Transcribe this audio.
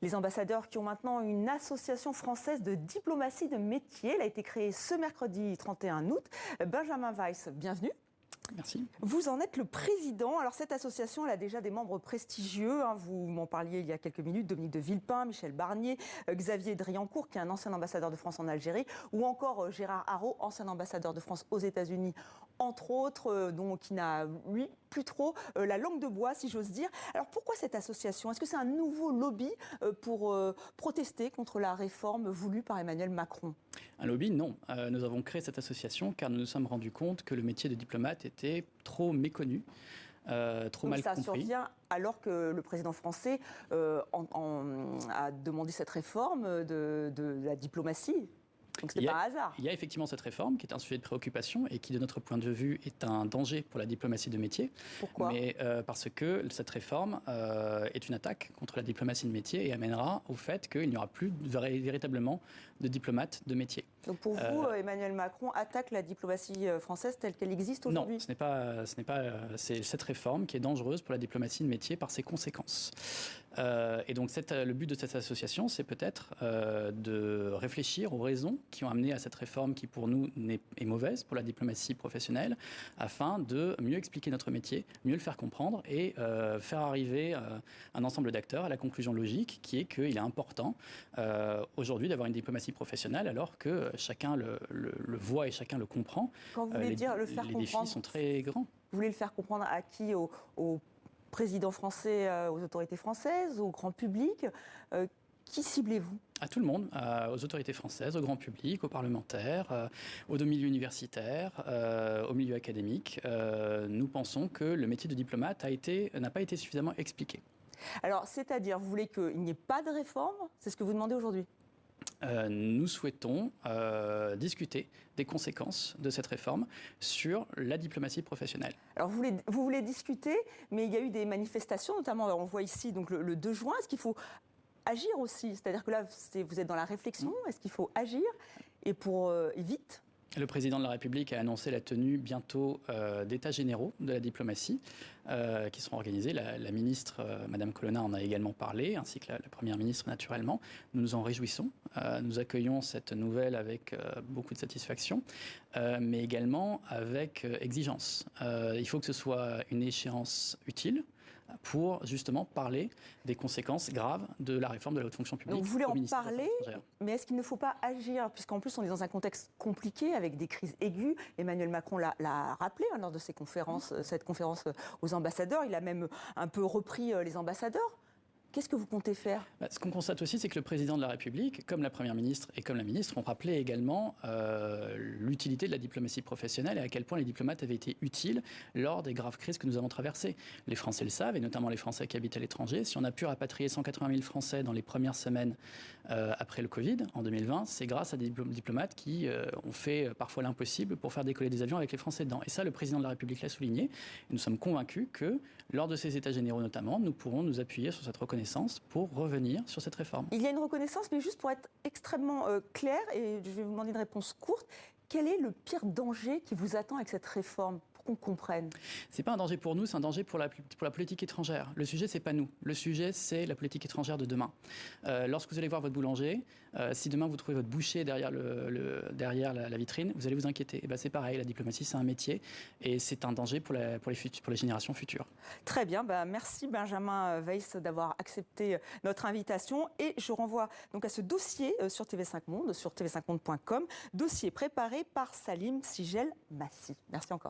Les ambassadeurs qui ont maintenant une association française de diplomatie de métier. Elle a été créée ce mercredi 31 août. Benjamin Weiss, bienvenue. Merci. Vous en êtes le président. Alors cette association, elle a déjà des membres prestigieux. Vous m'en parliez il y a quelques minutes. Dominique de Villepin, Michel Barnier, Xavier Driancourt, qui est un ancien ambassadeur de France en Algérie, ou encore Gérard Haraud, ancien ambassadeur de France aux États-Unis, entre autres, qui n'a, lui, plus trop la langue de bois, si j'ose dire. Alors pourquoi cette association? Est-ce que c'est un nouveau lobby pour protester contre la réforme voulue par Emmanuel Macron? Un lobby, non. Nous avons créé cette association car nous nous sommes rendus compte que le métier de diplomate était trop méconnu. Trop mal compris. Ça survient alors que le président français a demandé cette réforme de la diplomatie. Donc ce n'est pas un hasard. Il y a effectivement cette réforme qui est un sujet de préoccupation et qui, de notre point de vue, est un danger pour la diplomatie de métier. Pourquoi? Parce que cette réforme est une attaque contre la diplomatie de métier et amènera au fait qu'il n'y aura plus véritablement de diplomates de métier. Donc pour vous, Emmanuel Macron attaque la diplomatie française telle qu'elle existe aujourd'hui? Non, c'est cette réforme qui est dangereuse pour la diplomatie de métier par ses conséquences. Et donc le but de cette association, c'est peut-être de réfléchir aux raisons qui ont amené à cette réforme qui pour nous est mauvaise pour la diplomatie professionnelle, afin de mieux expliquer notre métier, mieux le faire comprendre et faire arriver un ensemble d'acteurs à la conclusion logique qui est qu'il est important aujourd'hui d'avoir une diplomatie professionnelle alors que chacun le voit et chacun le comprend. Quand vous voulez dire le faire comprendre, les défis sont très grands. Vous voulez le faire comprendre à qui? Au président français, aux autorités françaises, au grand public? Qui ciblez-vous? À tout le monde, aux autorités françaises, au grand public, aux parlementaires, aux milieux universitaires, au milieu académique. Nous pensons que le métier de diplomate n'a pas été suffisamment expliqué. Alors, c'est-à-dire, vous voulez qu'il n'y ait pas de réforme? C'est ce que vous demandez aujourd'hui? Nous souhaitons discuter des conséquences de cette réforme sur la diplomatie professionnelle. Alors vous voulez discuter, mais il y a eu des manifestations, notamment on voit ici donc le 2 juin. Est-ce qu'il faut agir aussi? C'est-à-dire que là, vous êtes dans la réflexion. Est-ce qu'il faut agir et vite? Le président de la République a annoncé la tenue bientôt d'états généraux de la diplomatie qui seront organisés. La ministre, Madame Colonna, en a également parlé, ainsi que la première ministre, naturellement. Nous nous en réjouissons. Nous accueillons cette nouvelle avec beaucoup de satisfaction, mais également avec exigence. Il faut que ce soit une échéance utile pour justement parler des conséquences graves de la réforme de la haute fonction publique. Donc vous voulez en parler, mais est-ce qu'il ne faut pas agir? Puisqu'en plus on est dans un contexte compliqué avec des crises aiguës. Emmanuel Macron l'a rappelé lors de cette conférence aux ambassadeurs. Il a même un peu repris les ambassadeurs. Qu'est-ce que vous comptez faire? Ce qu'on constate aussi, c'est que le président de la République, comme la première ministre et comme la ministre, ont rappelé également l'utilité de la diplomatie professionnelle et à quel point les diplomates avaient été utiles lors des graves crises que nous avons traversées. Les Français le savent, et notamment les Français qui habitent à l'étranger. Si on a pu rapatrier 180 000 Français dans les premières semaines après le Covid, en 2020, c'est grâce à des diplomates qui ont fait parfois l'impossible pour faire décoller des avions avec les Français dedans. Et ça, le président de la République l'a souligné. Et nous sommes convaincus que, lors de ces États généraux notamment, nous pourrons nous appuyer sur cette reconnaissance pour revenir sur cette réforme. Il y a une reconnaissance, mais juste pour être extrêmement clair, et je vais vous demander une réponse courte, quel est le pire danger qui vous attend avec cette réforme? Qu'on comprenne. C'est pas un danger pour nous, c'est un danger pour la politique étrangère. Le sujet, c'est pas nous. Le sujet, c'est la politique étrangère de demain. Lorsque vous allez voir votre boulanger, si demain vous trouvez votre boucher derrière la vitrine, vous allez vous inquiéter. Et ben c'est pareil, la diplomatie, c'est un métier et c'est un danger pour les générations futures. Très bien, merci Benjamin Weiss d'avoir accepté notre invitation. Et je renvoie donc à ce dossier sur TV5 Monde, sur tv5monde.com, dossier préparé par Salim Sigel Massi. Merci encore.